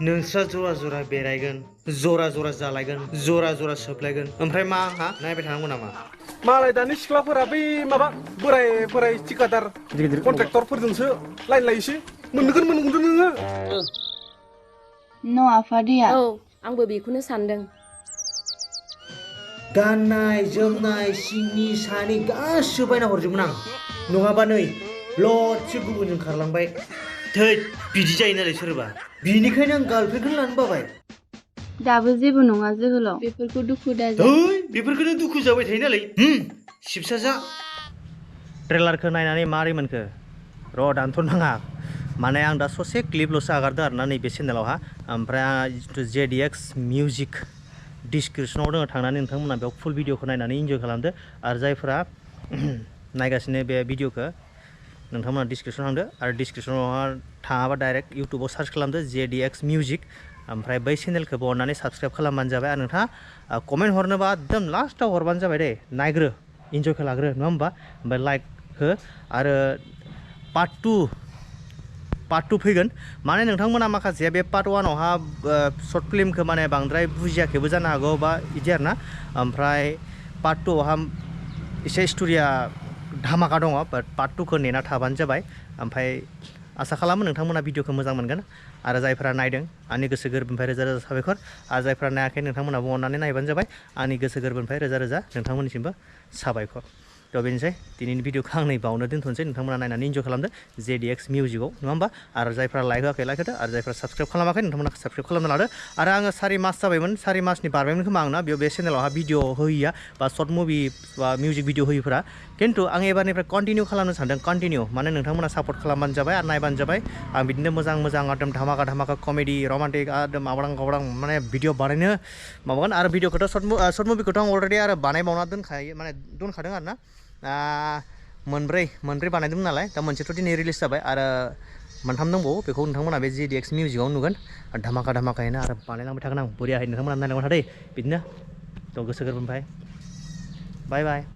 नोंस्रा जरा जरा बेरायगोन जरा जरा जालायगोन जरा जरा सोबलायगोन ओमफ्राय मा आंहा नायबाय थानांगौ नामा मालाय दानि सिख्लाफोरा बै माबा बोराय बोराय थिकादार कन्ट्रेक्टरफोरजोंसो लाइन लायोसै मोनगोन नोङो न' आफादैया औ आंबो बेखौनो सानदों गाननाय जोमनाय सिंनि सानि गासिबो बायना हरजोबगोन आं नङाबा नै लदसे गुबुनजों खारलांबाय थै बिदि जायो नालाय सोरबा बिनिखायनो आं गार्लफ्रेन्डखौनो लानो बाबाय दाबो जेबो नङा जोहोलाव बेफोरखौ दुखु दाजा है बेफोरखौनो दुखु जाबाय थायो नालाय सिबसा जा ट्रेलारखौ नायनानै मारै मोनखो र' दानथ'नाङा माने आं दा ससे क्लिपल'सो आगारदों आरोना नैबे चेनेलावहा ओमफ्राय आं जिथु जेडिएक्स मिउजिक डिसक्रिपसनाव दङ थांनानै नोंथांमोना बेयाव फुल भिडिअखौ नायनानै इन्जय खालामदो आरो जायफोरा नायगासिनो बे भिडिअखौ नोंथांमोना डिसक्रिपसनाव थांदो आरो डिसक्रिपसनाव थाङाबा डाइरेक्ट इउटुबाव सार्च खालामदो जेडिएक्स मिउजिक ओमफ्राय बै चेनेलखौबो अननानै साबस्क्राइब खालामबानो जाबाय आरो नोंथाङा कमेन्ट हरनोबा एकदम लास्टाव हरबानो जाबाय दे नायग्रो इन्जयखौ लाग्रो नङा होमबा ओमफ्राय लाइक हो आरो पार्ट टु फैगोन माने नोंथांमोना माखासे बे पार्ट वानावहा शर्ट फिल्मखौ माने बांद्राय बुजियाखैबो जानो हागौ बा बिदि आरोना ओमफ्राय पार्ट टुआवहा एसे स्ट'रिया धामाका दङ बाट पार्ट टुखौ नेना थाबानो जाबाय ओमफ्राय आसा खालामो नोंथांमोना भिडिअखौ मोजां मोनगोन आरो जायफोरा नायदों आंनि गोसो गोरबोनिफ्राय रोजा रोजा साबायखर आरो जायफोरा नायाखै नोंथांमोनाबो अननानै नायबानो जाबाय आंनि गोसो गोरबोनिफ्राय रोजा रोजा नोंथांमोननिसिमबो साबायखर थ' बेनोसै दिनैनि भिडिअखौ आं नै बावनो दोनथ'नोसै नोंथांमोना नायनानै इन्जय खालामदो जेडिएक्स मिउजिकआव नङा होमबा आरो जायफ्रा लाइक होआखै लाइक होदो आरो जायफ्रा साबस्क्राइब खालामाखै नोंथांमोना साबस्क्राइब खालामना लादो आरो आङो 4 मास जाबायमोन 4 मासनि बारबायमोन खोमा आंना बेयाव बे चेनेलावहा भिडिअ होयैया बा सर्ट मुभि बा मिउजिक भिडिअ होयैफोरा खिन्थु आं एबारनिफ्राय कन्टिनिउ खालामनो सानदों कन्टिनिउ माने नोंथांमोना सापर्ट खालामबानो जाबाय आरो नायबानो जाबाय आं बिदिनो मोजां मोजां एकदम धामाका धामाका कमेडि रमान्टिक एकदम आबरां गावरां माने भिडिअ बानायनो माबागोन आरो भिडिअखौथ' सर्ट मुभिखौथ' आं अलरेडि आरो बानायबावना दोनखायो माने दोनखादों आरो ना मोनब्रै बानायदोंमोन नालाय दा मोनसेथ' दिनै रिलिज जाबाय आरो मोनथाम दंबावो बेखौ नोंथांमोना बे जेडिएक्स मिउजिकआव नुगोन धामाका धामाकायैनो आरो बानायलांबाय थागोन आं बरियाहै नोंथांमोना नायलांबाय थादो बिदिनो थ' गोसो गोरबोनिफ्राय बाय बाय